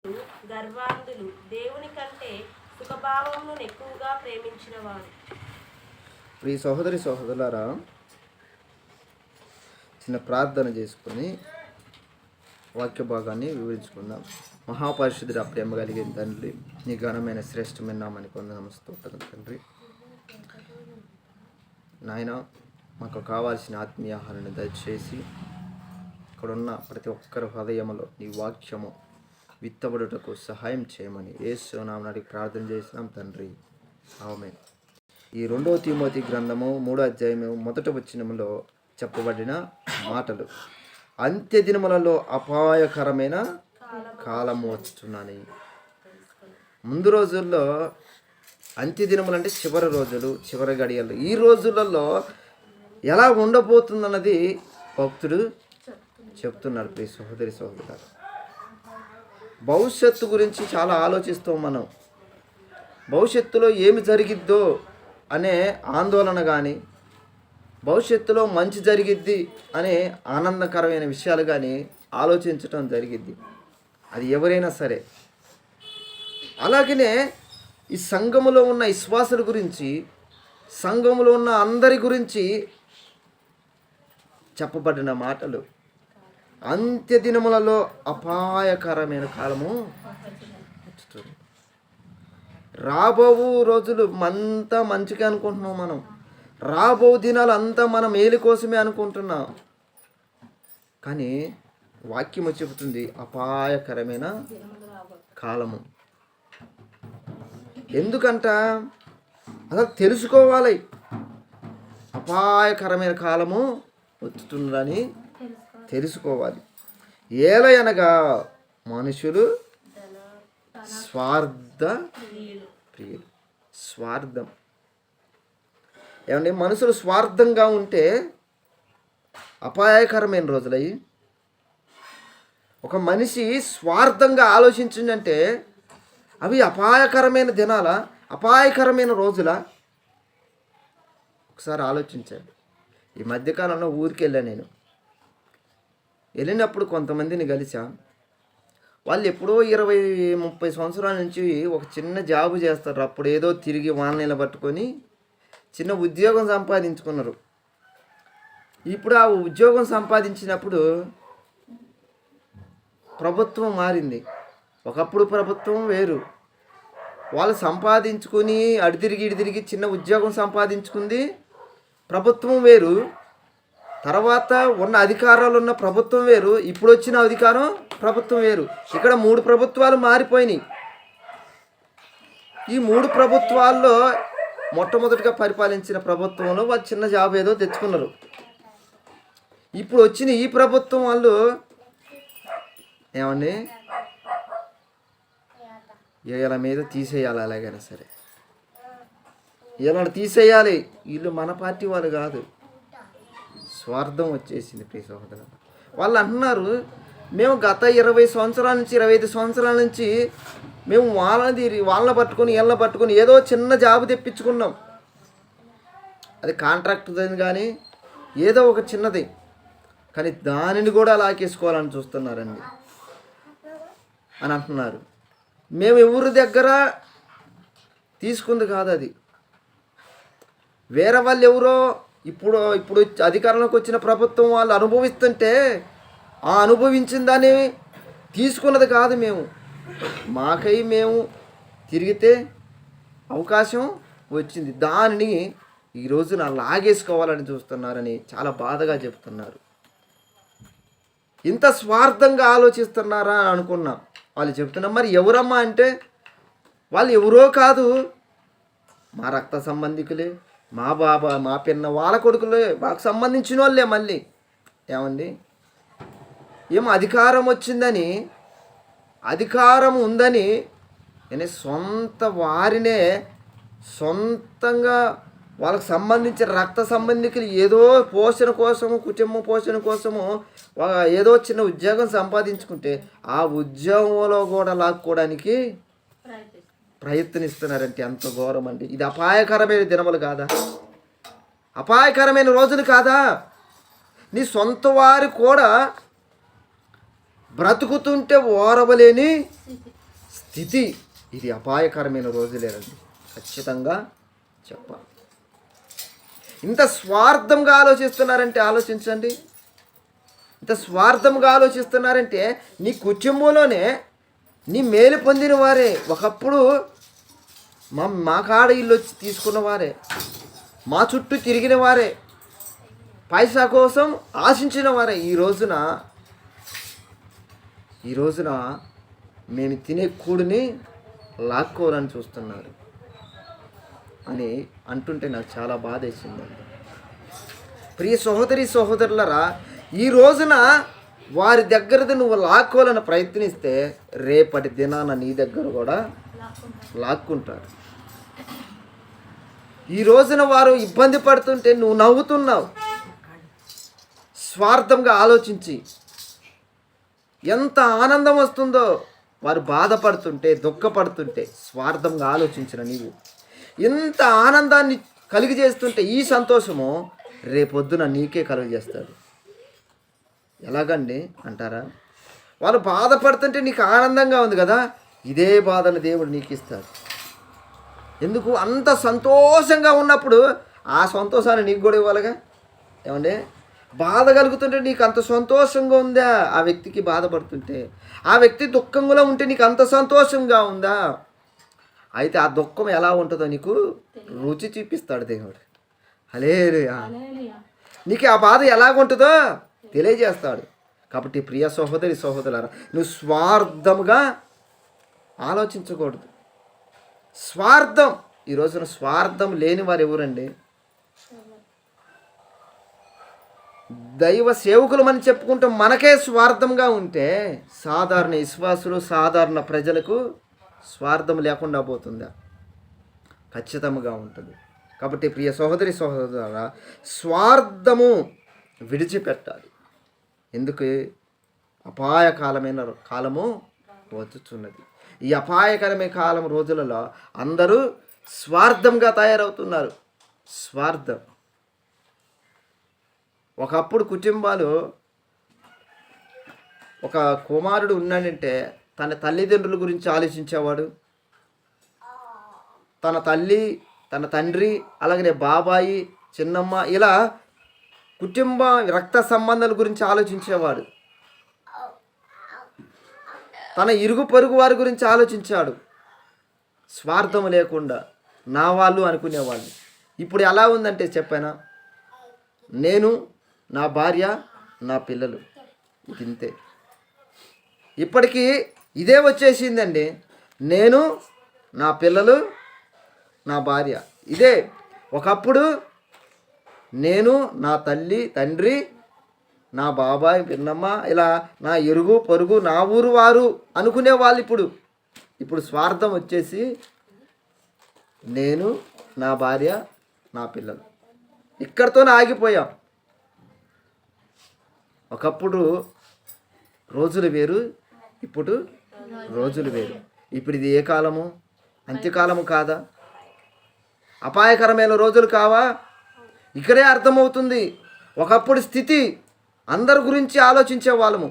గర్వాంధులు, దేవుని కంటే సుఖభావమును ఎక్కువగా ప్రేమించిన వారు. ఈ సహోదరి సహోదరులారా, చిన్న ప్రార్థన చేసుకొని వాక్య భాగాన్ని వివరించుకుందాం. మహాపరిశుద్ధుడు ప్రేమ కలిగిన తండ్రి, నీ ఘనమైన శ్రేష్టమైన నామానికి వందనములు స్తోత్రం తండ్రి. నాయన, మాకు కావాల్సిన ఆత్మీయ ఆహారాన్ని దయచేసి ఇక్కడున్న ప్రతి ఒక్కరి హృదయంలో నీ వాక్యము విత్తబడుటకు సహాయం చేయమని యేసు నామమున ప్రార్థన చేసినాం తండ్రి, ఆమేన్. ఈ 2 తిమోతి గ్రంథము 3వ అధ్యాయము 1వ వచనములో చెప్పబడిన మాటలు, అంత్య దినములలో అపాయకరమైన కాలము వచ్చుచున్నని. ముందు రోజుల్లో అంత్య దినములు అంటే చివరి రోజులు, చివరి గడియలు. ఈ రోజులలో ఎలా ఉండబోతుందన్నది భక్తుడు చెప్తున్నాడు. ప్రియ సహోదరి సహోదరులారా, భవిష్యత్తు గురించి చాలా ఆలోచిస్తాం మనం. భవిష్యత్తులో ఏమి జరిగిద్దో అనే ఆందోళన కానీ, భవిష్యత్తులో మంచి జరిగిద్ది అనే ఆనందకరమైన విషయాలు కానీ ఆలోచించటం జరిగిద్ది. అది ఎవరైనా సరే. అలాగనే ఈ సంఘములో ఉన్న విశ్వాసుల గురించి, సంఘములో ఉన్న అందరి గురించి చెప్పబడిన మాటలు, అంత్య దినములలో అపాయకరమైన కాలము రాబో రోజులు అంతా మంచిగా అనుకుంటున్నాం మనం. రాబో దినాలు అంతా మనం మేలు కోసమే అనుకుంటున్నాం. కానీ వాక్యము చెబుతుంది అపాయకరమైన కాలము. ఎందుకంట అలా తెలుసుకోవాలి. అపాయకరమైన కాలము వచ్చుతుందని తెలుసుకోవాలి. ఏలయనగా మనుషులు స్వార్థ ప్రియులు. స్వార్థం ఏమంటే, మనుషులు స్వార్థంగా ఉంటే అపాయకరమైన రోజులయ్యి. ఒక మనిషి స్వార్థంగా ఆలోచించిందంటే అవి అపాయకరమైన దినాల, అపాయకరమైన రోజుల. ఒకసారి ఆలోచించండి. ఈ మధ్యకాలంలో ఊరికి వెళ్ళాను. వెళ్ళినప్పుడు కొంతమందిని కలిసా. వాళ్ళు ఎప్పుడో 20-30 సంవత్సరాల నుంచి ఒక చిన్న జాబు చేస్తారు. అప్పుడు ఏదో తిరిగి వానీళ్ళు పట్టుకొని చిన్న ఉద్యోగం సంపాదించుకున్నారు. ఇప్పుడు ఆ ఉద్యోగం సంపాదించినప్పుడు ప్రభుత్వం మారింది. ఒకప్పుడు ప్రభుత్వం వేరు. వాళ్ళు సంపాదించుకొని అడితిరిగి చిన్న ఉద్యోగం సంపాదించుకుంది ప్రభుత్వం వేరు. తర్వాత ఉన్న అధికారాలు ఉన్న ప్రభుత్వం వేరు. ఇప్పుడు వచ్చిన అధికారం ప్రభుత్వం వేరు. ఇక్కడ 3 ప్రభుత్వాలు మారిపోయినాయి. ఈ 3 ప్రభుత్వాల్లో మొట్టమొదటిగా పరిపాలించిన ప్రభుత్వంలో వాళ్ళు చిన్న జాబ్ ఏదో తెచ్చుకున్నారు. ఇప్పుడు వచ్చిన ఈ ప్రభుత్వం వాళ్ళు ఏమండి, వీళ్ళ మీద తీసేయాలి. అలాగైనా సరే వీళ్ళని తీసేయాలి. వీళ్ళు మన పార్టీ వాళ్ళు కాదు. స్వార్థం వచ్చేసింది ప్రియ సహోదరు. వాళ్ళు అంటున్నారు, మేము గత 20 సంవత్సరాల నుంచి 25 సంవత్సరాల నుంచి మేము వాళ్ళని పట్టుకొని వీళ్ళని పట్టుకొని ఏదో చిన్న జాబు తెప్పించుకున్నాం. అది కాంట్రాక్ట్ కానీ ఏదో ఒక చిన్నది. కానీ దానిని కూడా లాకేసుకోవాలని చూస్తున్నారండి అని అంటున్నారు. మేము ఎవరి దగ్గర తీసుకుంది కాదు అది. వేరే వాళ్ళు ఎవరో ఇప్పుడు అధికారంలోకి వచ్చిన ప్రభుత్వం వాళ్ళు అనుభవిస్తుంటే ఆ అనుభవించిన దాన్ని తీసుకున్నది కాదు. మాకై మేము తిరిగితే అవకాశం వచ్చింది. దానిని ఈ రోజున లాగేసుకోవాలని చూస్తున్నారని చాలా బాధగా చెప్తున్నారు. ఇంత స్వార్థంగా ఆలోచిస్తున్నారా అనుకున్నాం. వాళ్ళు చెప్తున్నారు, మరి ఎవరమ్మా అంటే వాళ్ళు ఎవరో కాదు, మా రక్త సంబంధికులే, మా బాబా, మా పిన్న వాళ్ళ కొడుకులే, మాకు సంబంధించిన వాళ్ళే. మళ్ళీ ఏమండి, ఏమో అధికారం వచ్చిందని, అధికారం ఉందని నేను సొంత వారినే సొంతంగా వాళ్ళకి సంబంధించిన రక్త సంబంధికులు ఏదో పోషణ కోసము, కుటుంబ పోషణ కోసము ఏదో చిన్న ఉద్యోగం సంపాదించుకుంటే ఆ ఉద్యోగంలో కూడా లాక్కోవడానికి ప్రయత్నిస్తున్నారంటే ఎంత ఘోరం అండి. ఇది అపాయకరమైన దినములు కాదా? అపాయకరమైన రోజులు కాదా? నీ సొంత వారు కూడా బ్రతుకుతుంటే ఓరవలేని స్థితి ఇది అపాయకరమైన రోజులేనండి, ఖచ్చితంగా చెప్పాలి. ఇంత స్వార్థంగా ఆలోచిస్తున్నారంటే ఆలోచించండి. ఇంత స్వార్థంగా ఆలోచిస్తున్నారంటే నీ కుటుంబంలోనే నీ మేలు పొందిన వారే ఒకప్పుడు మా కాడ ఇల్లు వచ్చి తీసుకున్న వారే, మా చుట్టూ తిరిగిన వారే, పైసా కోసం ఆశించిన వారే ఈ రోజున మేము తినే కూడిని లాక్కోవాలని చూస్తున్నారు అని అంటుంటే నాకు చాలా బాధ వేసిందండి. ప్రియ సహోదరి సహోదరులరా, ఈ రోజున వారి దగ్గరది నువ్వు లాక్కోవాలని ప్రయత్నిస్తే రేపటి దినాన నీ దగ్గర కూడా లాక్కుంటారు. ఈ రోజున వారు ఇబ్బంది పడుతుంటే నువ్వు నవ్వుతున్నావు. స్వార్థంగా ఆలోచించి ఎంత ఆనందం వస్తుందో వారు బాధపడుతుంటే, దుఃఖపడుతుంటే స్వార్థంగా ఆలోచించిన నీవు ఇంత ఆనందాన్ని కలిగజేస్తుంటే ఈ సంతోషము రేపొద్దున నీకే కలుగజేస్తాడు. ఎలాగండి అంటారా? వాళ్ళు బాధపడుతుంటే నీకు ఆనందంగా ఉంది కదా, ఇదే బాధను దేవుడు నీకు ఇస్తాడు. ఎందుకు? అంత సంతోషంగా ఉన్నప్పుడు ఆ సంతోషాన్ని నీకు కూడా ఇవ్వాలిగా. ఏమండి, బాధ కలుగుతుంటే నీకు అంత సంతోషంగా ఉందా? ఆ వ్యక్తికి బాధపడుతుంటే, ఆ వ్యక్తి దుఃఖంగా ఉంటే నీకు అంత సంతోషంగా ఉందా? అయితే ఆ దుఃఖం ఎలా ఉంటుందో నీకు రుచి చూపిస్తాడు దేవుడు. హల్లెలూయా. నీకు ఆ బాధ ఎలాగుంటుందో తెలియజేస్తాడు. కాబట్టి ప్రియ సహోదరి సహోదరులారా, నువ్వు స్వార్థముగా ఆలోచించకూడదు. స్వార్థం, ఈ రోజున స్వార్థం లేని వారు ఎవరండి? దైవ సేవకులు అని చెప్పుకుంటూ మనకే స్వార్థంగా ఉంటే సాధారణ విశ్వాసులు, సాధారణ ప్రజలకు స్వార్థం లేకుండా పోతుందా? ఖచ్చితంగా ఉంటుంది. కాబట్టి ప్రియ సహోదరి సహోదరులారా, స్వార్థము విడిచిపెట్టాలి. ఎందుకు? అపాయకాలమైన కాలము వచ్చుచున్నది. ఈ అపాయకరమైన కాలం రోజులలో అందరూ స్వార్థంగా తయారవుతున్నారు. స్వార్థం. ఒకప్పుడు కుటుంబాలు, ఒక కుమారుడు ఉన్నాడంటే తన తల్లిదండ్రుల గురించి ఆలోచించేవాడు. తన తల్లి, తన తండ్రి, అలాగనే బాబాయి, చిన్నమ్మ, ఇలా కుటుంబ రక్త సంబంధాల గురించి ఆలోచించేవాడు. తన ఇరుగు పొరుగు వారి గురించి ఆలోచించాడు. స్వార్థం లేకుండా నా వాళ్ళు అనుకునేవాళ్ళు. ఇప్పుడు ఎలా ఉందంటే చెప్పానా, నేను, నా భార్య, నా పిల్లలు, ఇంతే. ఇప్పటికీ ఇదే వచ్చేసిందండి. నేను, నా పిల్లలు, నా భార్య, ఇదే. ఒకప్పుడు నేను, నా తల్లి, తండ్రి, నా బాబాయ్, పిన్నమ్మ, ఇలా నా ఇరుగు పొరుగు, నా ఊరు వారు అనుకునే వాళ్ళు. ఇప్పుడు స్వార్థం వచ్చేసి నేను, నా భార్య, నా పిల్లలు, ఇక్కడితోనే ఆగిపోయాం. ఒకప్పుడు రోజులు వేరు, ఇప్పుడు రోజులు వేరు. ఇప్పుడు ఇది ఏ కాలము? అంత్యకాలము కాదా? అపాయకరమైన రోజులు కావా? ఇక్కడే అర్థమవుతుంది. ఒకప్పుడు స్థితి అందరి గురించి ఆలోచించే వాళ్ళము.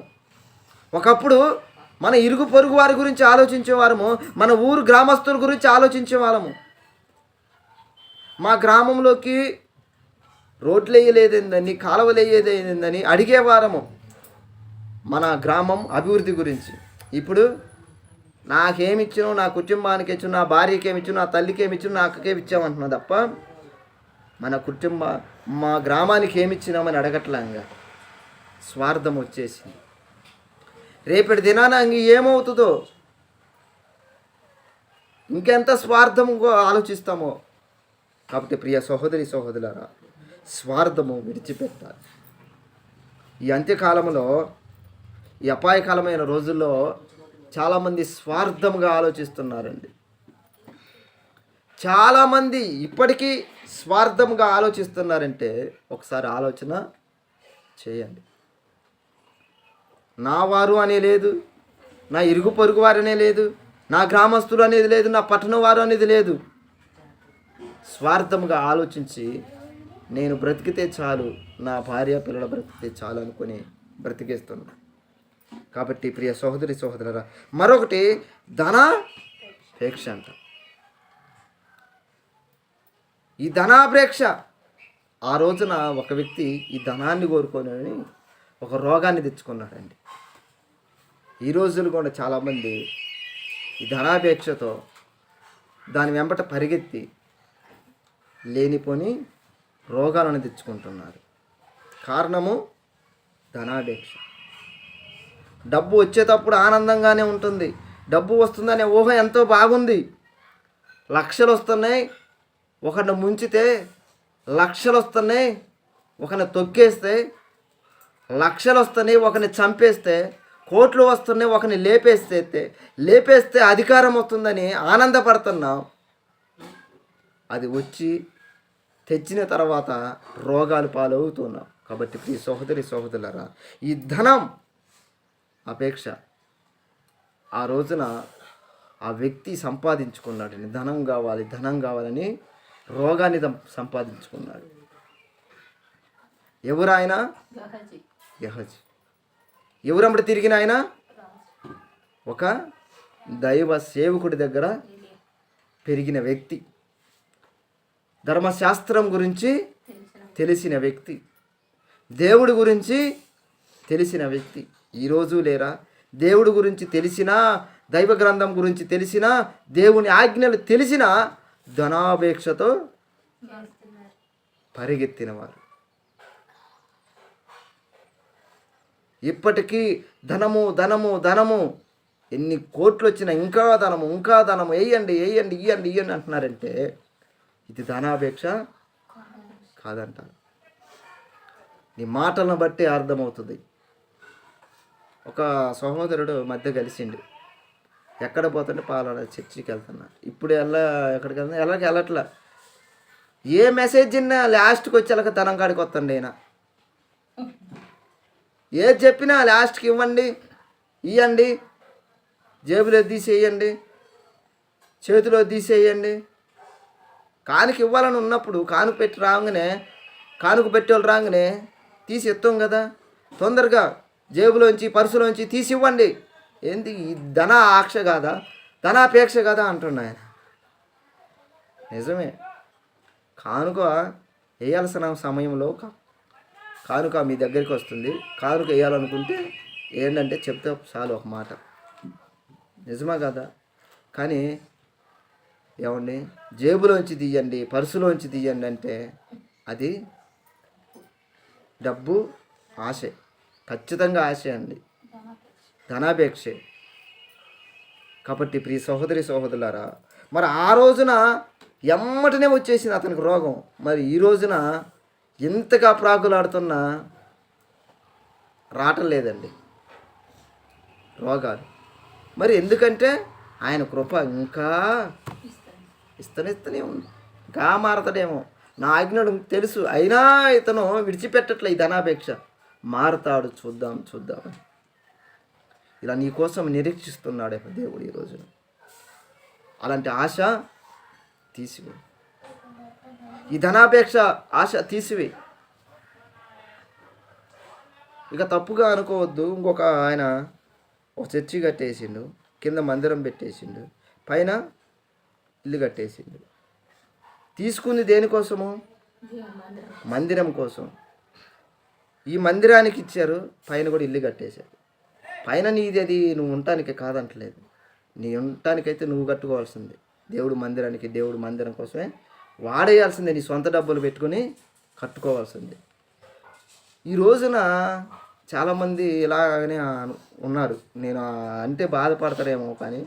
ఒకప్పుడు మన ఇరుగు పొరుగు వారి గురించి ఆలోచించే వాళ్ళము, మన ఊరు గ్రామస్తుల గురించి ఆలోచించే వాళ్ళము. మా గ్రామంలోకి రోడ్లు వేయలేదేందని, కాలువలు వేయలేదేందని అడిగేవారము మన గ్రామం అభివృద్ధి గురించి. ఇప్పుడు నాకేమిచ్చాను, నా కుటుంబానికి ఇచ్చాను, నా భార్యకి ఏమిచ్చాను, నా తల్లికి ఏమిచ్చాను, నా అక్కకి ఇచ్చామంటున్నా తప్ప మా గ్రామానికి ఏమిచ్చినామని అడగట్లంగా. స్వార్థం వచ్చేసి రేపటి దినాన ఏమవుతుందో, ఇంకెంత స్వార్థంగా ఆలోచిస్తామో. కాబట్టి ప్రియ సహోదరి సహోదరులారా, స్వార్థము విడిచిపెట్టాలి. ఈ అంత్యకాలంలో, ఈ అపాయకాలమైన రోజుల్లో చాలామంది స్వార్థంగా ఆలోచిస్తున్నారండి. చాలామంది ఇప్పటికీ స్వార్థంగా ఆలోచిస్తున్నారంటే ఒకసారి ఆలోచన చేయండి. నా వారు అనే లేదు, నా ఇరుగు పొరుగు వారు అనే లేదు, నా గ్రామస్తులు అనేది లేదు, నా పట్టణం వారు అనేది లేదు. స్వార్థంగా ఆలోచించి నేను బ్రతికితే చాలు, నా భార్య పిల్లలు బ్రతికితే చాలు అనుకుని బ్రతికేస్తున్నా. కాబట్టి ప్రియ సహోదరి సహోదరులారా, మరొకటి ధనాపేక్ష అంట. ఈ ధనాపేక్ష ఆ రోజున ఒక వ్యక్తి ఈ ధనాన్ని కోరుకొని ఒక రోగాన్ని తెచ్చుకున్నాడండి. ఈ రోజులు కూడా చాలామంది ఈ ధనాపేక్షతో దాని వెంబట పరిగెత్తి లేనిపోని రోగాలను తెచ్చుకుంటున్నారు. కారణము ధనాపేక్ష. డబ్బు వచ్చేటప్పుడు ఆనందంగానే ఉంటుంది, డబ్బు వస్తుందనే ఊహ ఎంతో బాగుంది. లక్షలు వస్తున్నాయి, ఒకరిని ముంచితే లక్షలు వస్తున్నాయి, ఒకరిని తొక్కేస్తే లక్షలు వస్తున్నాయి, ఒకరిని చంపేస్తే కోట్లు వస్తున్నాయి, ఒకరిని లేపేస్తే అధికారం వస్తుందని ఆనందపడుతున్నాం. అది వచ్చి తెచ్చిన తర్వాత రోగాలు పాలవుతున్నాం. కాబట్టి ప్రియ సహోదరి సహోదరులారా, ఈ ధనం అపేక్ష ఆ రోజున ఆ వ్యక్తి సంపాదించుకున్నాడు. ధనం కావాలని రోగాన్ని సంపాదించుకున్నాడు. ఎవరు ఆయన? గెహజీ. ఎవరమ్మడి తిరిగిన ఆయన? ఒక దైవ సేవకుడి దగ్గర పెరిగిన వ్యక్తి, ధర్మశాస్త్రం గురించి తెలిసిన వ్యక్తి, దేవుడి గురించి తెలిసిన వ్యక్తి. ఈరోజు లేరా? దేవుడి గురించి తెలిసినా, దైవ గ్రంథం గురించి తెలిసినా, దేవుని ఆజ్ఞలు తెలిసినా ధనాపేక్షతో పరిగెత్తినవారు. ఇప్పటికీ ధనము ఎన్ని కోట్లు వచ్చినా ఇంకా ధనము ఇయ్యండి అంటున్నారంటే ఇది ధనాపేక్ష కాదంటారు. నీ మాటలను బట్టి అర్థమవుతుంది. ఒక సహోదరుడు మధ్య కలిసిండు. ఎక్కడ పోతుంటే పాలన చర్చికి వెళ్తున్నా. ఇప్పుడు ఎక్కడికి వెళ్తున్నా వెళ్ళట్లా. ఏ మెసేజ్ ఇన్నా లాస్ట్కి వచ్చేలాగా ధనం కాడికి వస్తుండే ఆయన. ఏది చెప్పినా లాస్ట్కి ఇవ్వండి, జేబులో తీసేయండి, చేతిలో తీసేయండి. కానుక ఇవ్వాలని ఉన్నప్పుడు కానుక పెట్టేవాళ్ళు రాగానే తీసి ఇస్తాం కదా. తొందరగా జేబులోంచి పర్సులోంచి తీసి ఇవ్వండి. ఏంది ఈ ధనాపేక్ష కాదా అంటున్నా ఆయన. నిజమే, కానుక వేయాల్సిన సమయంలో కానుక మీ దగ్గరికి వస్తుంది. కానుక వేయాలనుకుంటే ఏంటంటే చెప్తే చాలు ఒక మాట, నిజమా కదా. కానీ ఏమండి, జేబులోంచి తీయండి, పర్సులోంచి తీయండి అంటే అది డబ్బు ఆశ, ఖచ్చితంగా ఆశ అండి, ధనాపేక్షే. కాబట్టి ప్రియ సహోదరి సహోదరులారా, మరి ఆ రోజున ఎమ్మటనే వచ్చేసింది అతనికి రోగం. మరి ఈ రోజున ఎంతగా ప్రాకులాడుతున్నా రావటం లేదండి రోగాలు. మరి ఎందుకంటే ఆయన కృప ఇంకా ఇస్తూనే ఉంది. ఇంకా మారతాడేమో, నా ఆజ్ఞడు తెలుసు, అయినా ఇతను విడిచిపెట్టట్లే ఈ ధనాపేక్ష. మారతాడు, చూద్దాం ఇలా నీ కోసం నిరీక్షిస్తున్నాడే దేవుడు ఈ రోజున. అలాంటి ఆశ తీసివే, ఈ ధనాపేక్ష ఆశ తీసివే. ఇక తప్పుగా అనుకోవద్దు. ఇంకొక ఆయన ఒక చర్చి కట్టేసిండు, కింద మందిరం పెట్టేసిండు, పైన ఇల్లు కట్టేసిండు. తీసుకుంది దేనికోసము? మందిరం కోసం. ఈ మందిరానికి ఇచ్చారు, పైన కూడా ఇల్లు కట్టేశారు. పైన నీది, అది నువ్వు ఉండటానికి కాదంటలేదు, నీ ఉండటానికైతే నువ్వు కట్టుకోవాల్సిందే. దేవుడు మందిరం కోసమే వాడేయాల్సిందే, నీ సొంత డబ్బులు పెట్టుకొని కట్టుకోవాల్సిందే. ఈ రోజున చాలామంది ఇలాగనే ఉన్నారు. నేను అంటే బాధపడతారేమో, కానీ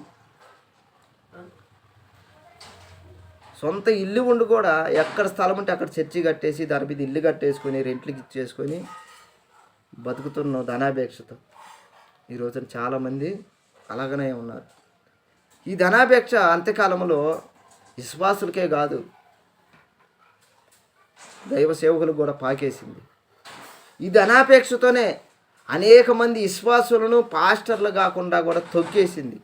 సొంత ఇల్లు ఉండి కూడా ఎక్కడ స్థలం ఉంటే అక్కడ చర్చి కట్టేసి దాని మీద ఇల్లు కట్టేసుకొని రెంట్లకి ఇచ్చేసుకొని బతుకుతున్న ధనాపేక్షతో ఈ రోజున చాలామంది అలాగనే ఉన్నారు. ఈ ధనాపేక్ష అంత్యకాలంలో విశ్వాసులకే కాదు, దైవ సేవకులకు కూడా పాకేసింది. ఈ ధనాపేక్షతోనే అనేక మంది విశ్వాసులను పాస్టర్లు కాకుండా కూడా తొక్కేసింది.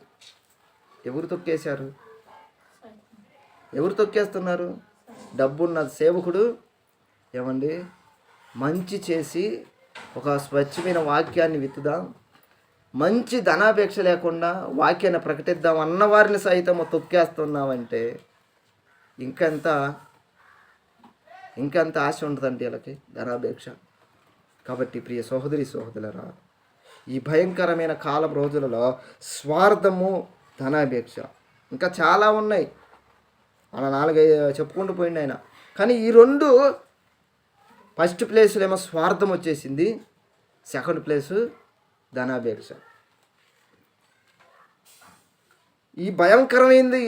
ఎవరు తొక్కేశారు? ఎవరు తొక్కేస్తున్నారు? డబ్బున్న సేవకుడు మంచి చేసి ఒక స్వచ్ఛమైన వాక్యాన్ని విత్తుదాం, మంచి ధనాపేక్ష లేకుండా వాక్యాన్ని ప్రకటిద్దాం అన్నవారిని సైతం తొక్కేస్తున్నామంటే ఇంకెంత ఇంకెంత ఆశ ఉంటుందండి వీళ్ళకి ధనాపేక్ష. కాబట్టి ప్రియ సహోదరి సహోదరులారా, ఈ భయంకరమైన కాలం రోజులలో స్వార్థము, ధనాపేక్ష ఇంకా చాలా ఉన్నాయి. అలా 4-5 చెప్పుకుంటూ పోయింది ఆయన. కానీ ఈ రెండు ఫస్ట్ ప్లేస్లో ఏమో స్వార్థం వచ్చేసింది, సెకండ్ ప్లేసు ధనాపేక్ష. ఈ భయంకరమైంది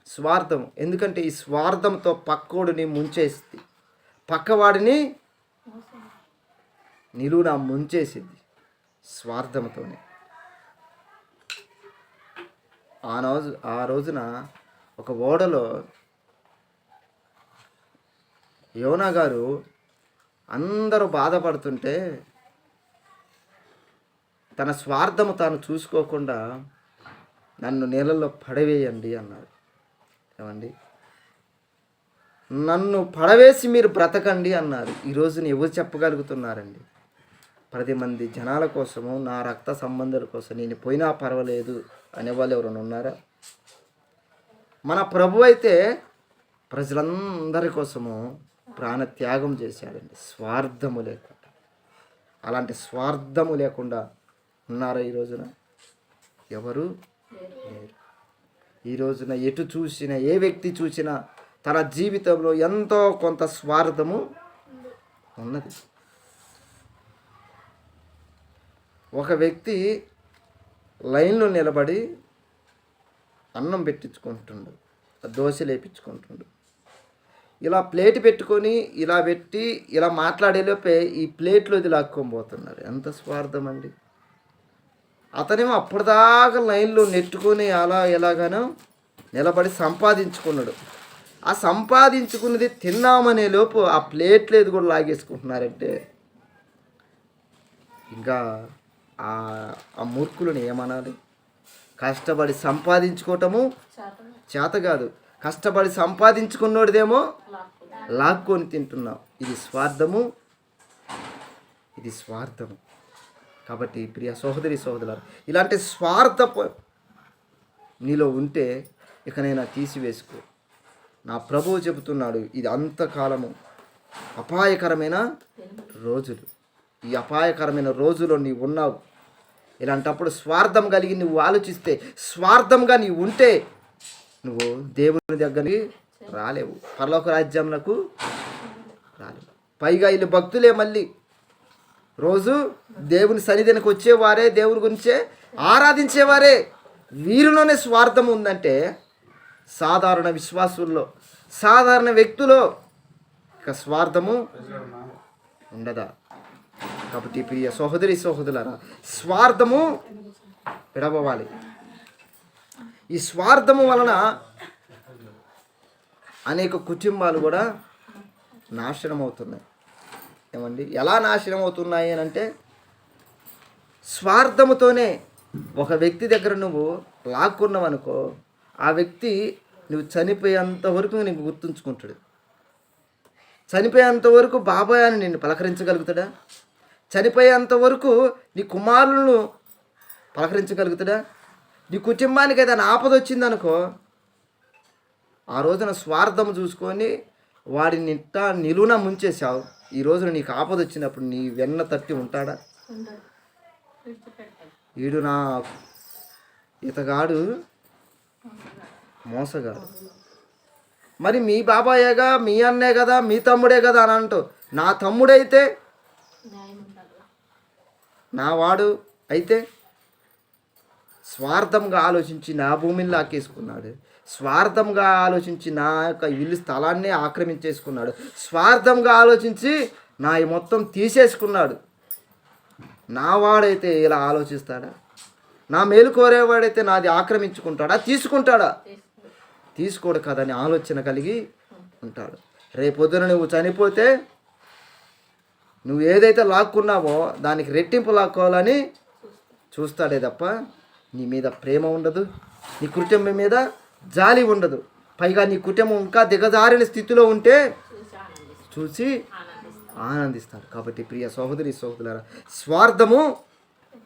స్వార్థం. ఎందుకంటే ఈ స్వార్థంతో పక్కోడిని ముంచేస్తుంది, పక్కవాడిని నిలువున ముంచేసింది స్వార్థంతోనే. ఆ రోజున ఒక ఓడలో యోనా గారు అందరూ బాధపడుతుంటే తన స్వార్థము తాను చూసుకోకుండా నన్ను నీళ్ళల్లో పడవేయండి అన్నాడు. ఏమండి, నన్ను పడవేసి మీరు బ్రతకండి అన్నారు. ఈరోజున ఎవరు చెప్పగలుగుతున్నారండి? 10 మంది జనాల కోసము, నా రక్త సంబంధాల కోసం నేను పోయినా పర్వాలేదు అనేవాళ్ళు ఎవరైనా ఉన్నారా? మన ప్రభు అయితే ప్రజలందరి కోసము ప్రాణత్యాగం చేశాడండి, స్వార్థము లేకుండా. అలాంటి స్వార్థము లేకుండా ఉన్నారా ఈ రోజున? ఎవరు లేరు. ఈ రోజున ఎటు చూసినా, ఏ వ్యక్తి చూసినా తన జీవితంలో ఎంతో కొంత స్వార్థము ఉన్నది. ఒక వ్యక్తి లైన్లో నిలబడి అన్నం పెట్టించుకుంటుండు, దోశలు వేయించుకుంటుండు. ఇలా ప్లేట్ పెట్టుకొని ఇలా పెట్టి ఇలా మాట్లాడేలోపే ఈ ప్లేట్లో ఇది లాక్కొని పోతున్నారు. ఎంత స్వార్థం అండి! అతనేమో అప్పటిదాకా లైన్లో నెట్టుకొని అలా ఎలాగానో నిలబడి సంపాదించుకున్నాడు. ఆ సంపాదించుకున్నది తిన్నామనే లోపు ఆ ప్లేట్లో ఇది కూడా లాగేసుకుంటున్నారంటే ఇంకా ఆ మూర్ఖులను ఏమనాలి? కష్టపడి సంపాదించుకోవటము చేత కాదు, కష్టపడి సంపాదించుకున్నోడిదేమో లాక్కొని తింటున్నాం. ఇది స్వార్థము, ఇది స్వార్థము. కాబట్టి ప్రియ సహోదరి సహోదరులారా, ఇలాంటి స్వార్థపు నీలో ఉంటే ఇకనైనా తీసివేసుకో. నా ప్రభువు చెబుతున్నాడు, ఇది అంతకాలము అపాయకరమైన రోజులు. ఈ అపాయకరమైన రోజులో నీవు ఉన్నావు. ఇలాంటప్పుడు స్వార్థం కలిగి నువ్వు ఆలోచిస్తే, స్వార్థంగా నీవు ఉంటే నువ్వు దేవుని దగ్గరికి రాలేవు, పరలోక రాజ్యంలకు రాలేవు. పైగా వీళ్ళు భక్తులే, మళ్ళీ రోజు దేవుని సన్నిధికి వచ్చేవారే, దేవుని గురించే ఆరాధించేవారే. వీరిలోనే స్వార్థం ఉందంటే సాధారణ విశ్వాసుల్లో, సాధారణ వ్యక్తులో ఇక స్వార్థము ఉండదా? కాబట్టి ప్రియ సహోదరి సహోదరులారా, స్వార్థము విడవాలి. ఈ స్వార్థము వలన అనేక కుటుంబాలు కూడా నాశనం అవుతున్నాయి. ఏమండి, ఎలా నాశనం అవుతున్నాయి అని అంటే, స్వార్థముతోనే ఒక వ్యక్తి దగ్గర నువ్వు లాక్కున్నావు అనుకో, ఆ వ్యక్తి నువ్వు చనిపోయేంత వరకు నీకు గుర్తుంచుకుంటాడు. చనిపోయేంత వరకు బాబాయ్ అని నిన్ను పలకరించగలుగుతాడా? చనిపోయేంత వరకు నీ కుమారులను పలకరించగలుగుతాడా? నీ కుటుంబానికి ఏదైనా ఆపద వచ్చిందనుకో, ఆ రోజున స్వార్థం చూసుకొని వాడిని ఇంట నిలువున ముంచేశావు. ఈ రోజున నీకు ఆపద వచ్చినప్పుడు నీ వెన్న తట్టి ఉంటాడా? వీడు నా ఇతగాడు మోసగాడు, మరి మీ బాబాయేగా, మీ అన్నే కదా, మీ తమ్ముడే కదా అని అంటూ, నా తమ్ముడైతే, నా వాడు అయితే స్వార్థంగా ఆలోచించి నా భూమిని లాక్కేసుకున్నాడు, స్వార్థంగా ఆలోచించి నా యొక్క ఇల్లు స్థలాన్ని ఆక్రమించేసుకున్నాడు, స్వార్థంగా ఆలోచించి నా మొత్తం తీసేసుకున్నాడు. నా వాడైతే ఇలా ఆలోచిస్తాడా? నా మేలు కోరేవాడైతే నాది ఆక్రమించుకుంటాడా? తీసుకుంటాడా? తీసుకోడు కదని ఆలోచన కలిగి ఉంటాడు. రేపొద్దున నువ్వు చనిపోతే నువ్వు ఏదైతే లాక్కున్నావో దానికి రెట్టింపు లాక్కోవాలని చూస్తాడే తప్ప నీ మీద ప్రేమ ఉండదు, నీ కుటుంబం మీద జాలి ఉండదు. పైగా నీ కుటుంబం ఇంకా దిగజారిన స్థితిలో ఉంటే చూసి ఆనందిస్తారు. కాబట్టి ప్రియ సహోదరి సహోదరులారా, స్వార్థము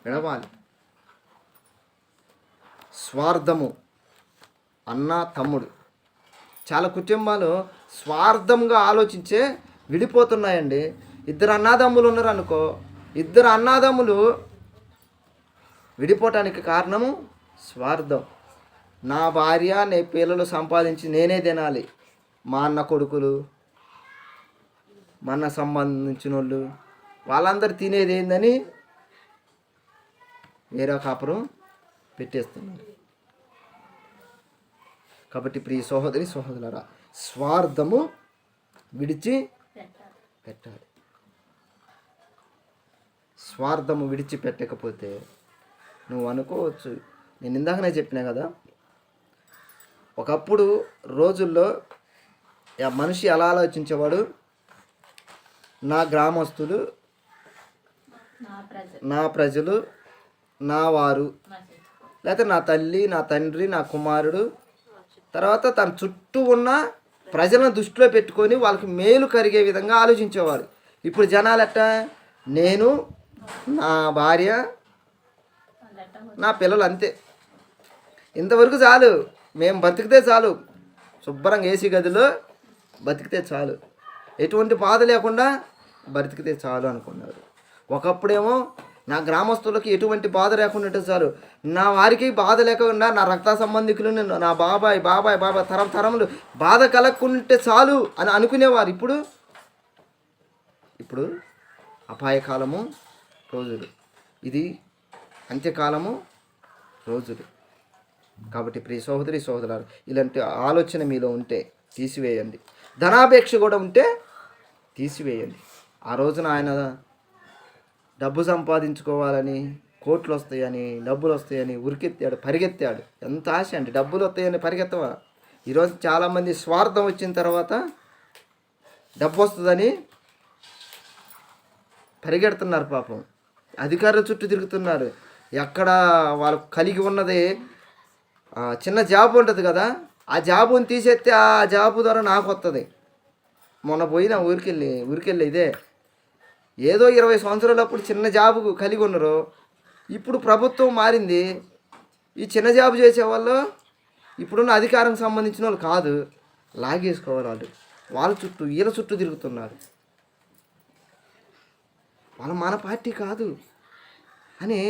విడవాలి. స్వార్థము, అన్న తమ్ముడు, చాలా కుటుంబాలు స్వార్థంగా ఆలోచించే విడిపోతున్నాయండి. ఇద్దరు అన్నదమ్ములు ఉన్నారు అనుకో, ఇద్దరు అన్నదమ్ములు విడిపోవటానికి కారణము స్వార్థం. నా భార్య నే పిల్లలు సంపాదించి నేనే తినాలి, మా అన్న కొడుకులు, మా అన్న సంబంధించిన వాళ్ళు వాళ్ళందరూ తినేది ఏందని వేరే కాపురం పెట్టేస్తున్నారు. కాబట్టి ప్రియ సహోదరి సహోదరులారా, స్వార్థము విడిచి పెట్టాలి. స్వార్థము విడిచిపెట్టకపోతే నువ్వు అనుకోవచ్చు, నేను ఇందాకనే చెప్పినా కదా, ఒకప్పుడు రోజుల్లో మనిషి ఎలా ఆలోచించేవాడు, నా గ్రామస్తులు, నా ప్రజలు, నా వారు, లేకపోతే నా తల్లి, నా తండ్రి, నా కుమారుడు, తర్వాత తన చుట్టూ ఉన్న ప్రజలను దృష్టిలో పెట్టుకొని వాళ్ళకి మేలు కలిగే విధంగా ఆలోచించేవారు. ఇప్పుడు జనాలు ఎట్టా, నేను, నా భార్య, నా పిల్లలు, అంతే, ఇంతవరకు చాలు, మేము బతికితే చాలు, శుభ్రంగా ఏసీ గదిలో బతికితే చాలు, ఎటువంటి బాధ లేకుండా బతికితే చాలు అనుకున్నారు. ఒకప్పుడేమో నా గ్రామస్తులకి ఎటువంటి బాధ లేకుండా చాలు, నా వారికి బాధ లేకుండా, నా రక్త సంబంధికులు, నా బాబాయ్ తరములు బాధ కలగకుంటే చాలు అని అనుకునేవారు. ఇప్పుడు అపాయకాలము రోజులు, ఇది అంత్యకాలము రోజులు. కాబట్టి ప్రియ సహోదరి సహోదరులారా, ఇలాంటి ఆలోచన మీలో ఉంటే తీసివేయండి. ధనాపేక్ష కూడా ఉంటే తీసివేయండి. ఆ రోజున ఆయన డబ్బు సంపాదించుకోవాలని, కోట్లు వస్తాయని, డబ్బులు వస్తాయని పరిగెత్తాడు. ఎంత ఆశ అండి, డబ్బులు వస్తాయని పరిగెత్తవా? ఈరోజు చాలామంది స్వార్థం వచ్చిన తర్వాత డబ్బు వస్తుందని పరిగెడుతున్నారు. పాపం అధికారుల చుట్టూ తిరుగుతున్నారు. ఎక్కడ వాళ్ళు కలిగి ఉన్నది చిన్న జాబ్ ఉంటుంది కదా, ఆ జాబుని తీసేస్తే ఆ జాబు ద్వారా నాకు వస్తుంది. మొన్న పోయినా ఊరికెళ్ళి ఇదే ఏదో 20 సంవత్సరాలప్పుడు చిన్న జాబు కలిగి ఉన్నారు. ఇప్పుడు ప్రభుత్వం మారింది, ఈ చిన్న జాబు చేసేవాళ్ళు ఇప్పుడున్న అధికారం సంబంధించిన వాళ్ళు కాదు, లాగేసుకోవాలి. వాళ్ళ చుట్టూ వీళ్ళ చుట్టూ తిరుగుతున్నారు. వాళ్ళ మన పార్టీ కాదు అని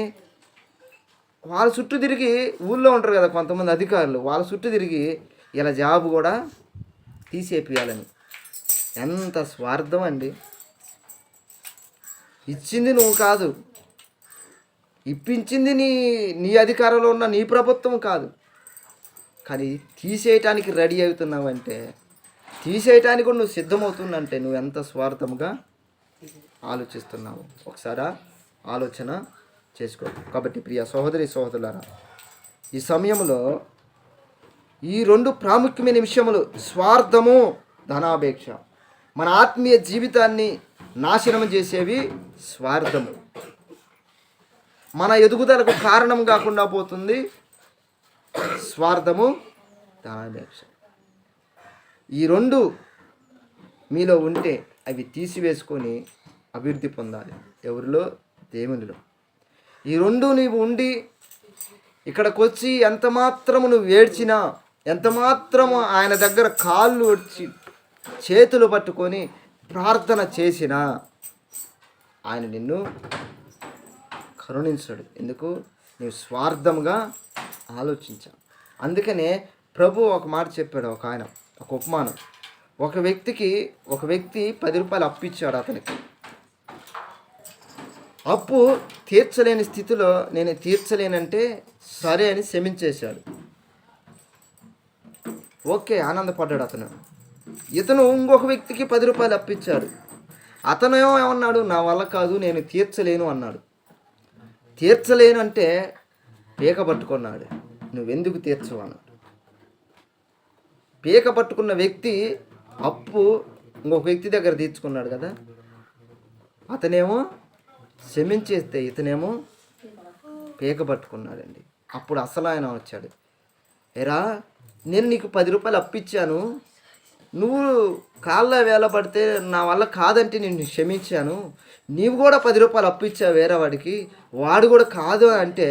వాళ్ళ చుట్టూ తిరిగి, ఊళ్ళో ఉంటారు కదా కొంతమంది అధికారులు, వాళ్ళ చుట్టూ తిరిగి ఇలా జాబు కూడా తీసేపియాలని. ఎంత స్వార్థం అండి. ఇచ్చింది నువ్వు కాదు, ఇప్పించింది నీ అధికారంలో ఉన్న నీ ప్రభుత్వం కాదు, కానీ తీసేయటానికి రెడీ అవుతున్నావంటే, తీసేయటానికి కూడా నువ్వు సిద్ధమవుతుందంటే నువ్వు ఎంత స్వార్థంగా ఆలోచిస్తున్నావు. ఒకసారి ఆలోచన చేసుకో. కాబట్టి ప్రియ సహోదరి సహోదరులారా, ఈ సమయంలో ఈ 2 ప్రాముఖ్యమైన విషయములు, స్వార్థము, ధనాపేక్ష, మన ఆత్మీయ జీవితాన్ని నాశనం చేసేవి. స్వార్థము మన ఎదుగుదలకు కారణం కాకుండా పోతుంది. స్వార్థము, ధనాపేక్ష, ఈ 2 మీలో ఉంటే అవి తీసివేసుకొని అభివృద్ధి పొందాలి. ఎవరిలో? దేవునిలో. ఈ 2 నీవు ఉండి ఇక్కడికి వచ్చి ఎంత మాత్రము నువ్వు ఏడ్చినా, ఎంత మాత్రము ఆయన దగ్గర కాళ్ళు వచ్చి చేతులు పట్టుకొని ప్రార్థన చేసినా ఆయన నిన్ను కరుణించాడు. ఎందుకు? నీవు స్వార్థంగా ఆలోచించావు. అందుకనే ప్రభు ఒక మాట చెప్పాడు. ఒక ఉపమానం. ఒక వ్యక్తి 10 రూపాయలు అప్పు ఇచ్చాడు. అతనికి అప్పు తీర్చలేని స్థితిలో, నేను తీర్చలేనంటే సరే అని క్షమించేశాడు. ఓకే, ఆనందపడ్డాడు అతను. ఇతను ఇంకొక వ్యక్తికి 10 రూపాయలు అప్పిచ్చాడు. అతను ఏమన్నాడు? నా వల్ల కాదు, నేను తీర్చలేను అన్నాడు. తీర్చలేను అంటే పీక పట్టుకున్నాడు. నువ్వెందుకు తీర్చవు అన్నాడు. పీక పట్టుకున్న వ్యక్తి అప్పు ఇంకొక వ్యక్తి దగ్గర తీర్చుకున్నాడు కదా. అతనేమో క్షమించేస్తే ఇతనేమో పీక పట్టుకున్నాడండి. అప్పుడు అసలు ఆయన వచ్చాడు. ఎరా, నేను నీకు 10 రూపాయలు అప్పిచ్చాను, నువ్వు కాళ్ళ వేలపడితే నా వల్ల కాదంటే నేను క్షమించాను, నీవు కూడా 10 రూపాయలు అప్పు ఇచ్చావు వేరే వాడికి, వాడు కూడా కాదు అంటే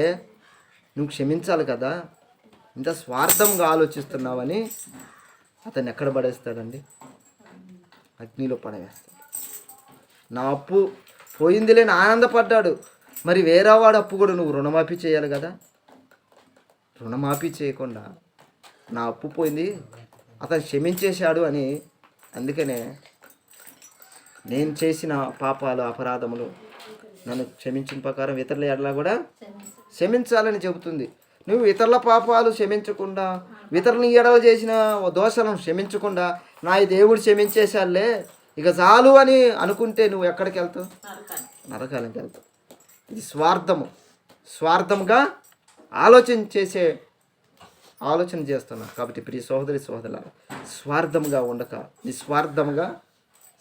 నువ్వు క్షమించాలి కదా. ఇంత స్వార్థంగా ఆలోచిస్తున్నావని అతన్ని ఎక్కడ పడేస్తాడండి? అగ్నిలో పడవేస్తాడు. నా అప్పు పోయిందిలేని ఆనందపడ్డాడు. మరి వేరే వాడు అప్పు కూడా నువ్వు రుణమాఫీ చేయాలి కదా. రుణమాఫీ చేయకుండా నా అప్పు పోయింది, అతను క్షమించేశాడు అని, అందుకనే నేను చేసిన పాపాలు అపరాధములు నన్ను క్షమించిన ప్రకారం ఇతరుల ఎడలా కూడా క్షమించాలని చెబుతుంది. నువ్వు ఇతరుల పాపాలు క్షమించకుండా, ఇతరుల ఎడల చేసిన దోషాలను క్షమించకుండా, నా ఈ దేవుడు క్షమించేశాడులే ఇక చాలు అని అనుకుంటే నువ్వు ఎక్కడికి వెళ్తావు? నరకానికి వెళ్తావు. ఇది స్వార్థంగా ఆలోచన చేస్తున్నా. కాబట్టి ప్రియ సహోదరి సహోదరులారా, స్వార్థంగా ఉండక నిస్వార్థంగా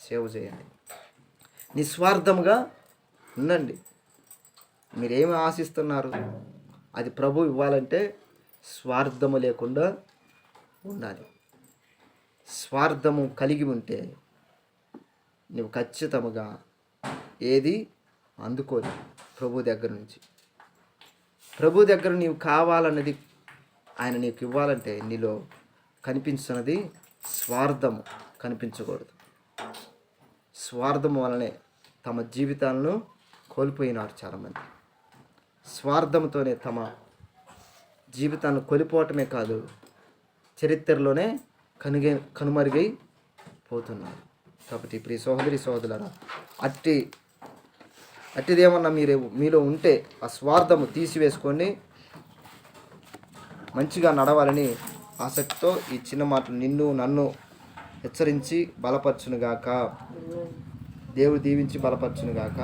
సేవ చేయండి, నిస్వార్థంగా ఉండండి. మీరేమి ఆశిస్తున్నారు? అది ప్రభు ఇవ్వాలంటే స్వార్థము లేకుండా ఉండాలి. స్వార్థము కలిగి ఉంటే నువ్వు ఖచ్చితంగా ఏది అందుకోదు ప్రభు దగ్గర నుంచి. ప్రభు దగ్గర నీవు కావాలన్నది ఆయన నీకు ఇవ్వాలంటే నీలో కనిపించినది స్వార్థము కనిపించకూడదు. స్వార్థము వలనే తమ జీవితాలను కోల్పోయినారు చాలామంది. స్వార్థంతోనే తమ జీవితాన్ని కోల్పోవటమే కాదు, చరిత్రలోనే కనుమరుగై పోతున్నారు. కాబట్టి ప్రియ సహోదరి సహోదరులారా, అట్టిదేమన్నా మీలో ఉంటే ఆ స్వార్థము తీసివేసుకొని మంచిగా నడవాలని ఆసక్తితో ఈ చిన్న మాటలు నన్ను హెచ్చరించి బలపరచునుగాక. దేవుడు దీవించి బలపరచునుగాక.